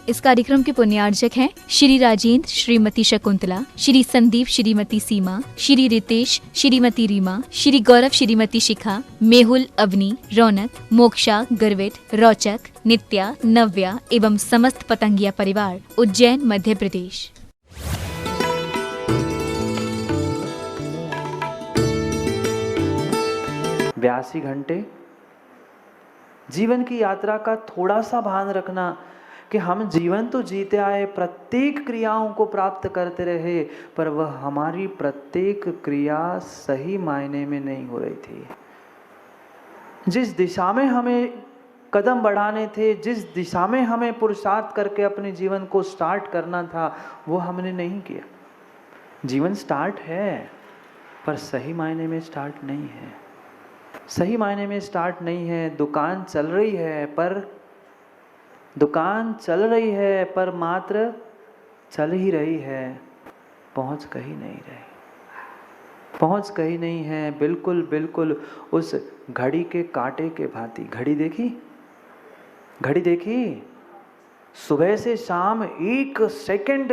इस कार्यक्रम के पुण्यार्जक हैं श्री राजेंद्र, श्रीमती शकुंतला, श्री संदीप, श्रीमती सीमा, श्री रितेश, श्रीमती रीमा, श्री गौरव, श्रीमती शिखा, मेहुल, अवनी, रौनक, मोक्षा, गर्वित, रोचक, नित्या, नव्या एवं समस्त पतंगिया परिवार, उज्जैन, मध्य प्रदेश। 82 घंटे जीवन की यात्रा का थोड़ा सा भान रखना कि हम जीवन तो जीते आए, प्रत्येक क्रियाओं को प्राप्त करते रहे, पर वह हमारी प्रत्येक क्रिया सही मायने में नहीं हो रही थी। जिस दिशा में हमें कदम बढ़ाने थे, जिस दिशा में हमें पुरुषार्थ करके अपने जीवन को स्टार्ट करना था, वो हमने नहीं किया। जीवन स्टार्ट है पर सही मायने में स्टार्ट नहीं है। सही मायने में स्टार्ट नहीं है। दुकान चल रही है पर मात्र चल ही रही है, पहुंच कहीं नहीं है। बिल्कुल उस घड़ी के कांटे के भांति। घड़ी देखी सुबह से शाम एक सेकंड,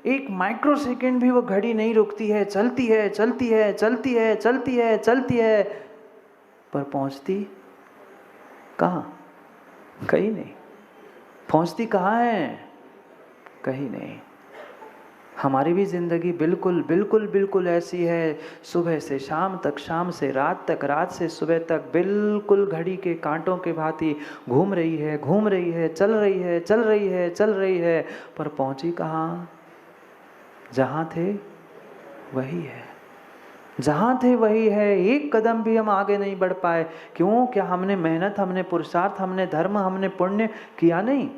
एक माइक्रो सेकंड भी वो घड़ी नहीं रुकती है, चलती है, पर पहुंचती कहाँ? कहीं नहीं। पहुंचती कहाँ है? कहीं नहीं। हमारी भी जिंदगी बिल्कुल ऐसी है। सुबह से शाम तक, शाम से रात तक, रात से सुबह तक बिल्कुल घड़ी के कांटों के भांति घूम रही है, चल रही है, पर पहुंची कहाँ? जहाँ थे वही है। एक कदम भी हम आगे नहीं बढ़ पाए। क्यों? क्या हमने मेहनत, हमने पुरुषार्थ, हमने धर्म, हमने पुण्य किया? नहीं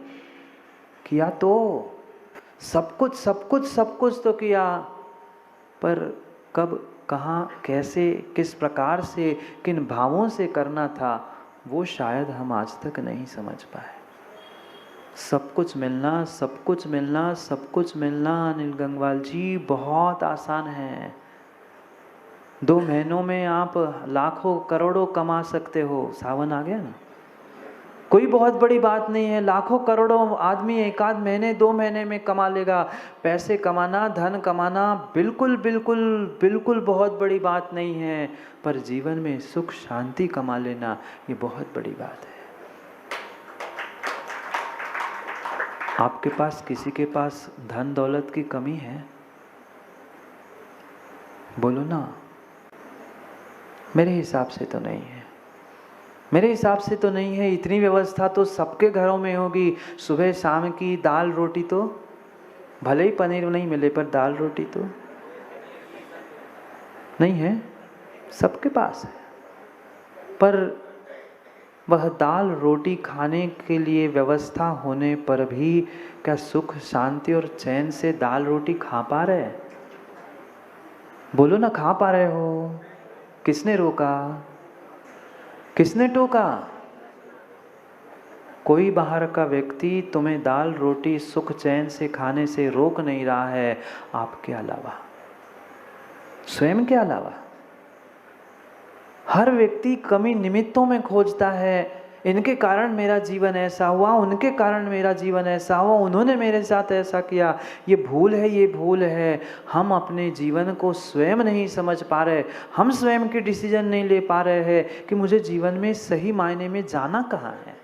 किया। तो सब कुछ तो किया, पर कब, कहाँ, कैसे, किस प्रकार से, किन भावों से करना था, वो शायद हम आज तक नहीं समझ पाए। सब कुछ मिलना अनिल गंगवाल जी बहुत आसान है। 2 महीनों में आप लाखों करोड़ों कमा सकते हो। सावन आ गया ना, कोई बहुत बड़ी बात नहीं है। लाखों करोड़ों आदमी 1 महीने 2 महीने में कमा लेगा। पैसे कमाना, धन कमाना बिल्कुल बहुत बड़ी बात नहीं है, पर जीवन में सुख शांति कमा लेना ये बहुत बड़ी बात है। आपके पास, किसी के पास धन दौलत की कमी है? बोलो ना। मेरे हिसाब से तो नहीं है। इतनी व्यवस्था तो सबके घरों में होगी। सुबह शाम की दाल रोटी तो, भले ही पनीर नहीं मिले, पर दाल रोटी तो नहीं है, सबके पास है। पर वह दाल रोटी खाने के लिए व्यवस्था होने पर भी क्या सुख शांति और चैन से दाल रोटी खा पा रहे? बोलो ना, खा पा रहे हो? किसने रोका? किसने टोका? कोई बाहर का व्यक्ति तुम्हें दाल रोटी सुख चैन से खाने से रोक नहीं रहा है, आपके अलावा, स्वयं के अलावा। हर व्यक्ति कमी निमित्तों में खोजता है। इनके कारण मेरा जीवन ऐसा हुआ, उनके कारण मेरा जीवन ऐसा हुआ, उन्होंने मेरे साथ ऐसा किया। ये भूल है। हम अपने जीवन को स्वयं नहीं समझ पा रहे। हम स्वयं के डिसीजन नहीं ले पा रहे हैं कि मुझे जीवन में सही मायने में जाना कहाँ है।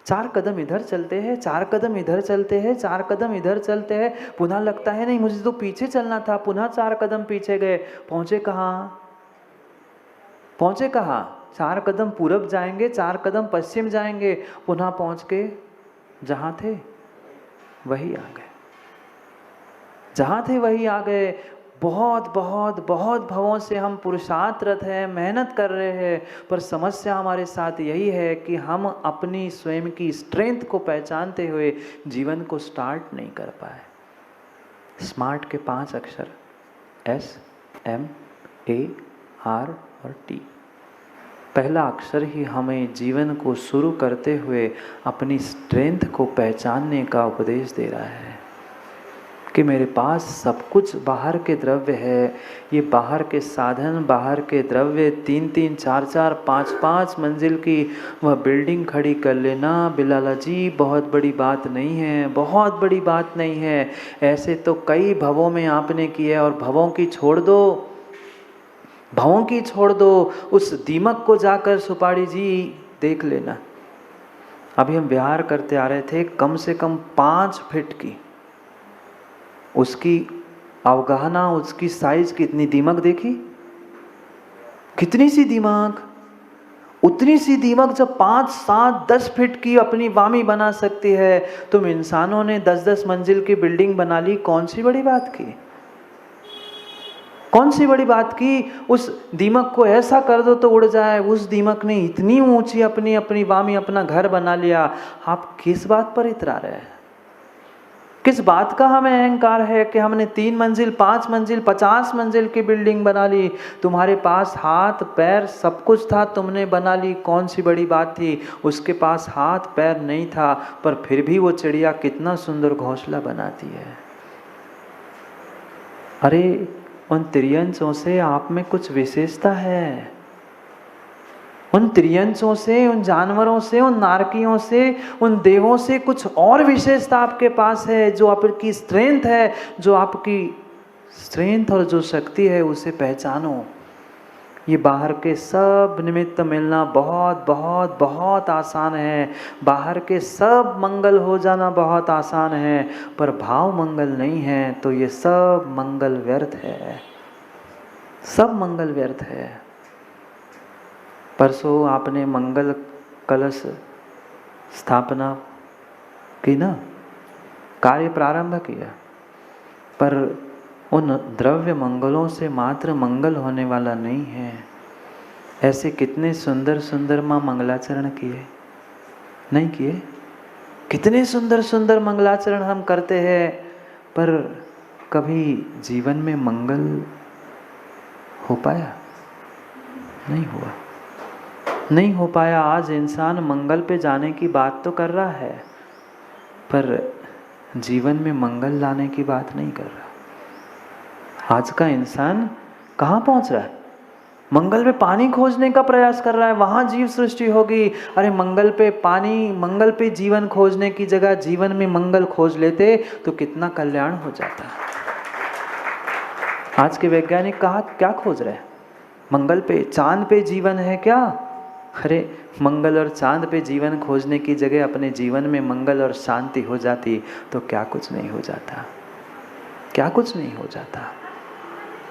4 कदम इधर चलते हैं, 4 कदम इधर चलते हैं, 4 कदम इधर चलते हैं, पुनः लगता है नहीं मुझे तो पीछे चलना था, पुनः 4 कदम पीछे गए। पहुंचे कहाँ? 4 कदम पूरब जाएंगे, 4 कदम पश्चिम जाएंगे, पुनः पहुंच के जहां थे वही आ गए। बहुत भवों से हम पुरुषार्थरत हैं, मेहनत कर रहे हैं, पर समस्या हमारे साथ यही है कि हम अपनी स्वयं की स्ट्रेंथ को पहचानते हुए जीवन को स्टार्ट नहीं कर पाए। स्मार्ट के 5 अक्षर SMART और T। पहला अक्षर ही हमें जीवन को शुरू करते हुए अपनी स्ट्रेंथ को पहचानने का उपदेश दे रहा है कि मेरे पास सब कुछ बाहर के द्रव्य है, ये बाहर के साधन, बाहर के द्रव्य, 3-3, 4-4, 5-5 मंजिल की वह बिल्डिंग खड़ी कर लेना बिलाला जी बहुत बड़ी बात नहीं है, बहुत बड़ी बात नहीं है। ऐसे तो कई भवों में आपने किए, और भवों की छोड़ दो, भवों की छोड़ दो, उस दीमक को जाकर सुपाड़ी जी देख लेना। अभी हम विहार करते आ रहे थे, कम से कम 5 फीट की उसकी अवगाहना, उसकी साइज कितनी, दीमक देखी कितनी सी दीमक, उतनी सी दीमक जब 5, 7, 10 फीट की अपनी वामी बना सकती है, तुम इंसानों ने 10-10 मंजिल की बिल्डिंग बना ली, कौन सी बड़ी बात की, कौन सी बड़ी बात की। उस दीमक को ऐसा कर दो तो उड़ जाए, उस दीमक ने इतनी ऊंची अपनी अपनी वामी, अपना घर बना लिया। आप किस बात पर इतरा रहे हैं, किस बात का हमें अहंकार है कि हमने 3 मंजिल, 5 मंजिल, 50 मंजिल की बिल्डिंग बना ली। तुम्हारे पास हाथ पैर सब कुछ था, तुमने बना ली, कौन सी बड़ी बात थी। उसके पास हाथ पैर नहीं था, पर फिर भी वो चिड़िया कितना सुंदर घोंसला बनाती है। अरे उन त्रियंचों से आप में कुछ विशेषता है, उन त्रियंचों से, उन जानवरों से, उन नारकियों से, उन देवों से कुछ और विशेषता आपके पास है। जो आपकी स्ट्रेंथ है, जो आपकी स्ट्रेंथ और जो शक्ति है, उसे पहचानो। ये बाहर के सब निमित्त मिलना बहुत बहुत बहुत आसान है, बाहर के सब मंगल हो जाना बहुत आसान है, पर भाव मंगल नहीं है तो ये सब मंगल व्यर्थ है, सब मंगल व्यर्थ है। परसों आपने मंगल कलश स्थापना की ना, कार्य प्रारंभ किया, पर उन द्रव्य मंगलों से मात्र मंगल होने वाला नहीं है। ऐसे कितने सुंदर सुंदर माँ मंगलाचरण किए, नहीं किए? कितने सुंदर सुंदर मंगलाचरण हम करते हैं, पर कभी जीवन में मंगल हो पाया? नहीं हुआ, नहीं हो पाया। आज इंसान मंगल पे जाने की बात तो कर रहा है, पर जीवन में मंगल लाने की बात नहीं कर रहा। आज का इंसान कहाँ पहुँच रहा है? मंगल पे पानी खोजने का प्रयास कर रहा है, वहाँ जीव सृष्टि होगी। अरे मंगल पे पानी, मंगल पे जीवन खोजने की जगह जीवन में मंगल खोज लेते तो कितना कल्याण हो जाता। आज के वैज्ञानिक कहाँ क्या खोज रहे हैं? मंगल पे, चांद पे जीवन है क्या? अरे मंगल और चांद पे जीवन खोजने की जगह अपने जीवन में मंगल और शांति हो जाती तो क्या कुछ नहीं हो जाता, क्या कुछ नहीं हो जाता।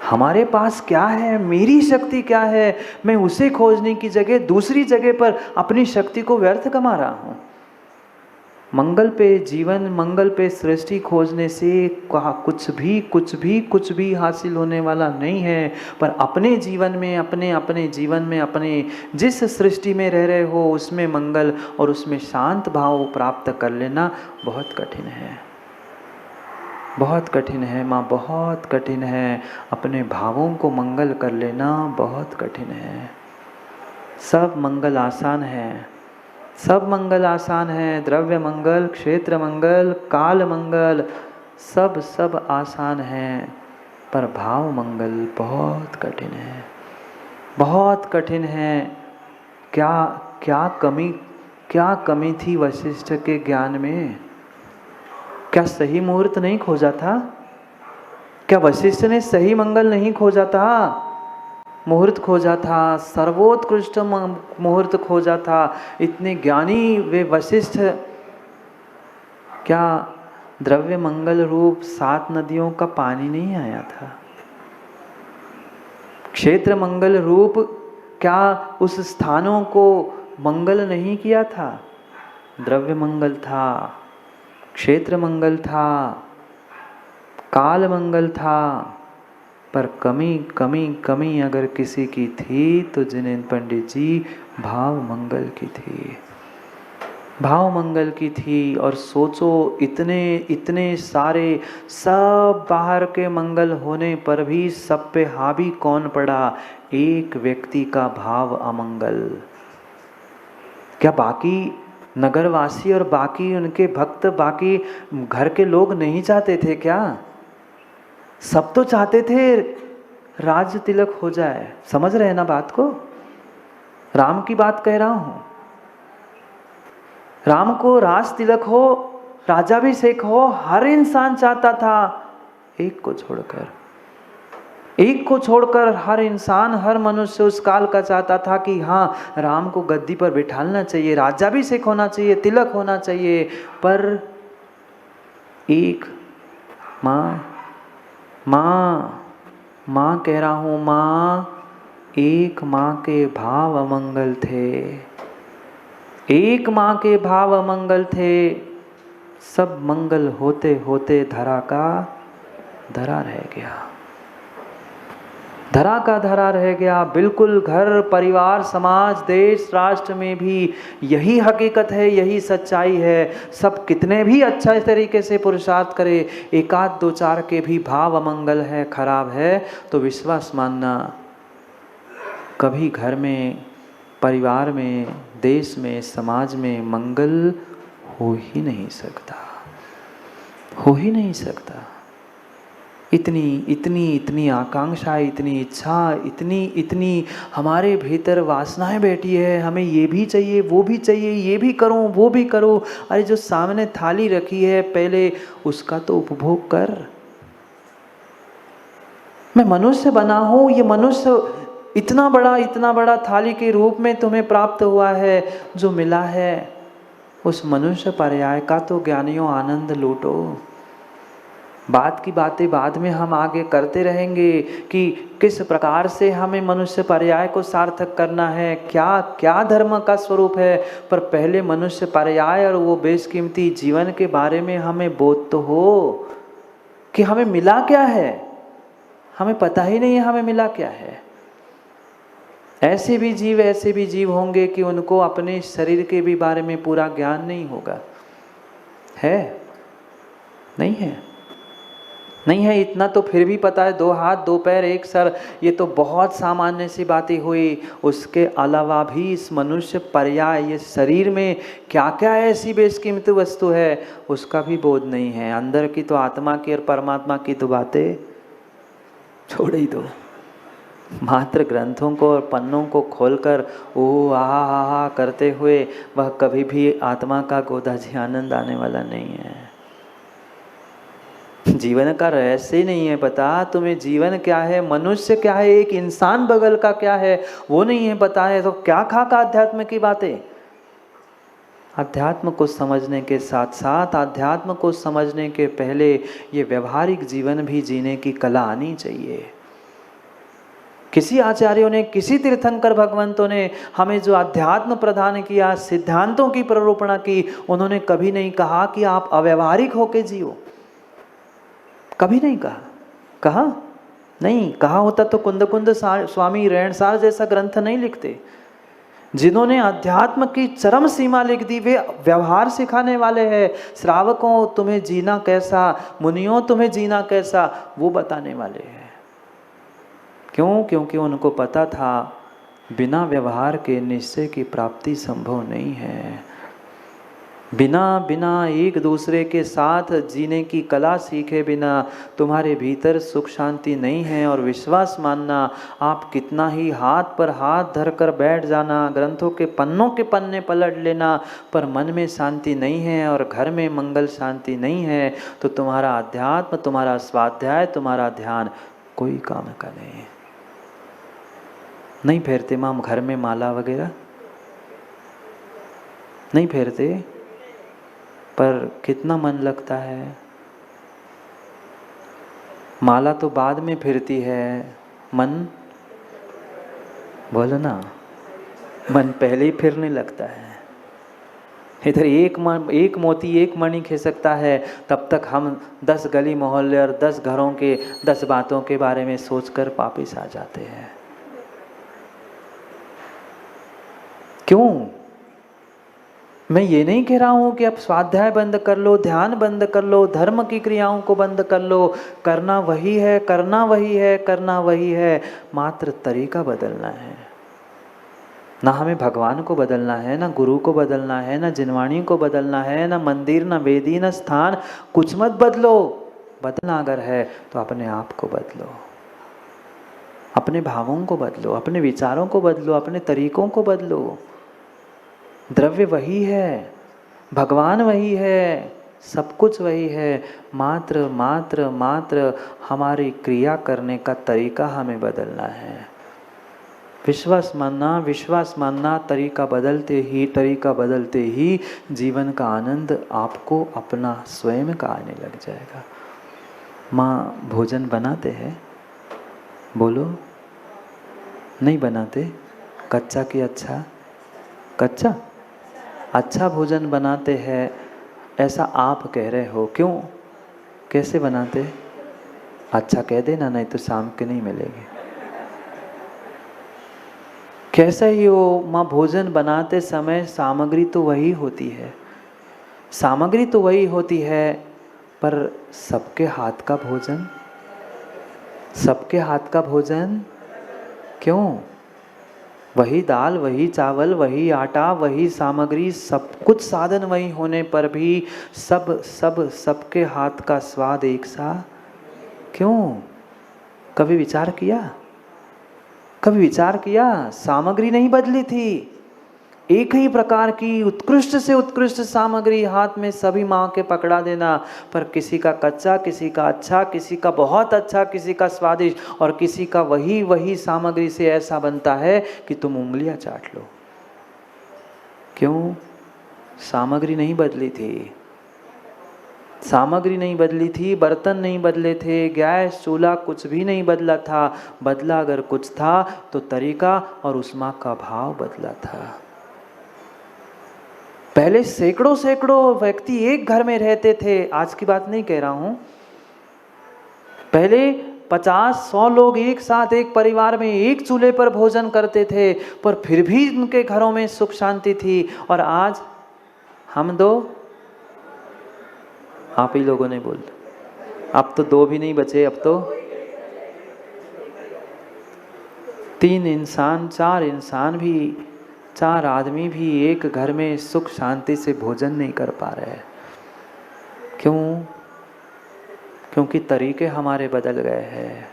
हमारे पास क्या है, मेरी शक्ति क्या है, मैं उसे खोजने की जगह दूसरी जगह पर अपनी शक्ति को व्यर्थ कमा रहा हूँ। मंगल पे जीवन, मंगल पे सृष्टि खोजने से कहा कुछ भी हासिल होने वाला नहीं है, पर अपने जीवन में, अपने जीवन में, अपने जिस सृष्टि में रह रहे हो उसमें मंगल और उसमें शांत भाव प्राप्त कर लेना बहुत कठिन है, बहुत कठिन है माँ, बहुत कठिन है। अपने भावों को मंगल कर लेना बहुत कठिन है। सब मंगल आसान है, सब मंगल आसान है। द्रव्य मंगल, क्षेत्र मंगल, काल मंगल, सब आसान है, पर भाव मंगल बहुत कठिन है, बहुत कठिन है। क्या कमी थी वशिष्ठ के ज्ञान में? क्या सही मुहूर्त नहीं खोजा था? क्या वशिष्ठ ने सही मंगल नहीं खोजा था? मुहूर्त खोजा था, सर्वोत्कृष्ट मुहूर्त खोजा था। इतने ज्ञानी वे वशिष्ठ, क्या द्रव्य मंगल रूप 7 नदियों का पानी नहीं आया था? क्षेत्र मंगल रूप क्या उस स्थानों को मंगल नहीं किया था? द्रव्य मंगल था, क्षेत्र मंगल था, काल मंगल था, पर कमी अगर किसी की थी तो जिनेन्द्र पंडित जी भाव मंगल की थी, भाव मंगल की थी। और सोचो इतने सारे सब बाहर के मंगल होने पर भी सब पे हावी कौन पड़ा? एक व्यक्ति का भाव अमंगल। क्या बाकी नगरवासी और बाकी उनके भक्त, बाकी घर के लोग नहीं चाहते थे क्या? सब तो चाहते थे राज्य तिलक हो जाए, समझ रहे हैं ना बात को? राम की बात कह रहा हूं। राम को राज तिलक हो, राजाभिषेक हो, हर इंसान चाहता था। एक को छोड़कर हर इंसान, हर मनुष्य उस काल का चाहता था कि हाँ, राम को गद्दी पर बिठाना चाहिए, राज्याभिषेक होना चाहिए, तिलक होना चाहिए। पर एक माँ कह रहा हूं, एक माँ के भाव अमंगल थे, एक माँ के भाव अमंगल थे। सब मंगल होते होते धरा का धरा रह गया, धरा का धरा रह गया। बिल्कुल घर परिवार समाज देश राष्ट्र में भी यही हकीकत है, यही सच्चाई है। सब कितने भी अच्छा तरीके से पुरुषार्थ करे, एक आध दो चार के भी भाव अमंगल है, खराब है, तो विश्वास मानना कभी घर में, परिवार में, देश में, समाज में मंगल हो ही नहीं सकता, हो ही नहीं सकता। इतनी आकांक्षा, इतनी इच्छा, इतनी हमारे भीतर वासनाएं बैठी है, हमें ये भी चाहिए, वो भी चाहिए, ये भी करूं, वो भी करूं। अरे जो सामने थाली रखी है पहले उसका तो उपभोग कर। मैं मनुष्य बना हूं, ये मनुष्य इतना बड़ा थाली के रूप में तुम्हें प्राप्त हुआ है, जो मिला है उस मनुष्य पर्याय का तो ज्ञानियों आनंद लूटो। बात की बातें बाद में हम आगे करते रहेंगे कि किस प्रकार से हमें मनुष्य पर्याय को सार्थक करना है, क्या क्या धर्म का स्वरूप है। पर पहले मनुष्य पर्याय और वो बेशकीमती जीवन के बारे में हमें बोध तो हो कि हमें मिला क्या है। हमें पता ही नहीं है हमें मिला क्या है। ऐसे भी जीव होंगे कि उनको अपने शरीर के भी बारे में पूरा ज्ञान नहीं होगा। है? नहीं है? नहीं है इतना तो फिर भी पता है, 2 हाथ 2 पैर 1 सर, ये तो बहुत सामान्य सी बातें हुई। उसके अलावा भी इस मनुष्य पर्याय, ये शरीर में क्या क्या ऐसी बेशकीमती वस्तु है उसका भी बोध नहीं है। अंदर की तो आत्मा की और परमात्मा की तो बातें छोड़ ही दो। मात्र ग्रंथों को और पन्नों को खोलकर ओ आहा करते हुए वह कभी भी आत्मा का गोदाजी आनंद आने वाला नहीं है। जीवन का रहस्य नहीं है पता तुम्हें, जीवन क्या है, मनुष्य क्या है, एक इंसान बगल का क्या है वो नहीं है पता है, तो क्या खाका अध्यात्म की बातें। अध्यात्म को समझने के साथ साथ, अध्यात्म को समझने के पहले ये व्यवहारिक जीवन भी जीने की कला आनी चाहिए। किसी आचार्यों ने, किसी तीर्थंकर भगवंतों ने हमें जो अध्यात्म प्रदान किया, सिद्धांतों की प्ररूपणा की, उन्होंने कभी नहीं कहा कि आप अव्यवहारिक होके जियो। कभी नहीं कहा। कहा नहीं, कहा होता तो कुंद स्वामी रेणसार जैसा ग्रंथ नहीं लिखते। जिन्होंने अध्यात्म की चरम सीमा लिख दी वे व्यवहार सिखाने वाले हैं। श्रावकों तुम्हें जीना कैसा, मुनियों तुम्हें जीना कैसा, वो बताने वाले हैं। क्यों? क्योंकि उनको पता था बिना व्यवहार के निश्चय की प्राप्ति संभव नहीं है। बिना एक दूसरे के साथ जीने की कला सीखे बिना तुम्हारे भीतर सुख शांति नहीं है। और विश्वास मानना, आप कितना ही हाथ पर हाथ धरकर बैठ जाना, ग्रंथों के पन्नों के पन्ने पलट लेना, पर मन में शांति नहीं है और घर में मंगल शांति नहीं है, तो तुम्हारा अध्यात्म, तुम्हारा स्वाध्याय, तुम्हारा ध्यान कोई काम का नहीं। नहीं फेरते माम घर में माला वगैरह नहीं फेरते, पर कितना मन लगता है। माला तो बाद में फिरती है, मन बोलो ना, मन पहले ही फिरने लगता है। इधर एक मोती एक मणि खिसकता है, तब तक हम 10 गली मोहल्ले और 10 घरों के 10 बातों के बारे में सोचकर वापिस आ जाते हैं। क्यों? मैं ये नहीं कह रहा हूँ कि अब स्वाध्याय बंद कर लो, ध्यान बंद कर लो, धर्म की क्रियाओं को बंद कर लो। करना वही है, करना वही है, करना वही है, मात्र तरीका बदलना है। ना हमें भगवान को बदलना है, ना गुरु को बदलना है, ना जिनवाणी को बदलना है, ना मंदिर, ना वेदी, ना स्थान, कुछ मत बदलो। बदलना अगर है तो अपने आप को बदलो, अपने भावों को बदलो, अपने विचारों को बदलो, अपने तरीकों को बदलो। द्रव्य वही है, भगवान वही है, सब कुछ वही है, मात्र मात्र मात्र हमारी क्रिया करने का तरीका हमें बदलना है। विश्वास मानना, तरीका बदलते ही जीवन का आनंद आपको अपना स्वयं का आने लग जाएगा। माँ भोजन बनाते हैं? बोलो, नहीं बनाते? कच्चा कि अच्छा? कच्चा? अच्छा भोजन बनाते हैं ऐसा आप कह रहे हो, क्यों? कैसे बनाते? अच्छा कह देना, नहीं तो शाम के नहीं मिलेगी। कैसा ही हो, माँ भोजन बनाते समय सामग्री तो वही होती है, सामग्री तो वही होती है, पर सबके हाथ का भोजन, सबके हाथ का भोजन क्यों? वही दाल, वही चावल, वही आटा, वही सामग्री, सब कुछ साधन वही होने पर भी सबके हाथ का स्वाद एक सा क्यों? कभी विचार किया? कभी विचार किया? सामग्री नहीं बदली थी, एक ही प्रकार की उत्कृष्ट से उत्कृष्ट सामग्री हाथ में सभी माँ के पकड़ा देना, पर किसी का कच्चा, किसी का अच्छा, किसी का बहुत अच्छा, किसी का स्वादिष्ट, और किसी का वही सामग्री से ऐसा बनता है कि तुम उंगलियां चाट लो। क्यों? सामग्री नहीं बदली थी, सामग्री नहीं बदली थी, बर्तन नहीं बदले थे, गैस चूल्हा कुछ भी नहीं बदला था। बदला अगर कुछ था तो तरीका और उष्मा का भाव बदला था। पहले सैकड़ों व्यक्ति एक घर में रहते थे, आज की बात नहीं कह रहा हूं। पहले 50-100 लोग एक साथ एक परिवार में एक चूल्हे पर भोजन करते थे, पर फिर भी उनके घरों में सुख शांति थी। और आज हम दो, आप ही लोगों ने बोल, अब तो 2 भी नहीं बचे, अब तो 3 इंसान, 4 इंसान भी, 4 आदमी भी एक घर में सुख शांति से भोजन नहीं कर पा रहे। क्यों? क्योंकि तरीके हमारे बदल गए हैं,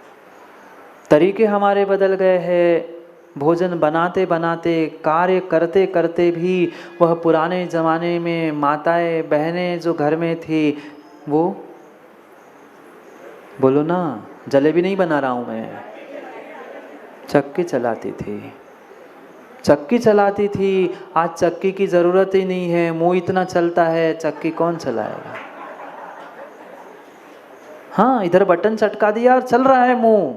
तरीके हमारे बदल गए हैं। भोजन बनाते बनाते, कार्य करते करते भी वह पुराने ज़माने में माताएं बहनें जो घर में थी, वो बोलो ना, जलेबी नहीं बना रहा हूँ मैं, चक्की चलाती थी, चक्की चलाती थी। आज चक्की की ज़रूरत ही नहीं है, मुंह इतना चलता है, चक्की कौन चलाएगा? हाँ, इधर बटन चटका दिया और चल रहा है मुंह।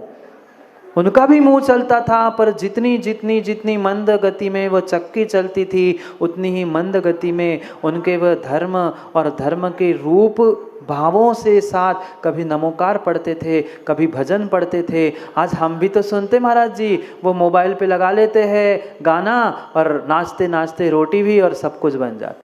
उनका भी मुंह चलता था, पर जितनी मंद गति में वह चक्की चलती थी, उतनी ही मंद गति में उनके वह धर्म और धर्म के रूप भावों से साथ कभी नमोकार पढ़ते थे, कभी भजन पढ़ते थे। आज हम भी तो सुनते महाराज जी, वो मोबाइल पे लगा लेते हैं गाना और नाचते नाचते रोटी भी और सब कुछ बन जाता।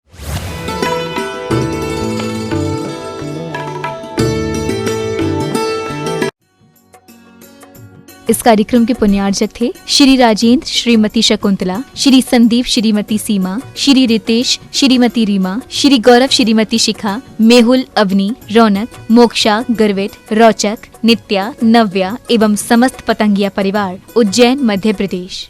इस कार्यक्रम के पुण्यार्जक थे श्री राजेंद्र, श्रीमती शकुंतला, श्री संदीप, श्रीमती सीमा, श्री रितेश, श्रीमती रीमा, श्री गौरव, श्रीमती शिखा, मेहुल, अवनी, रौनक, मोक्षा, गर्वित, रोचक, नित्या, नव्या एवं समस्त पतंगिया परिवार, उज्जैन, मध्य प्रदेश।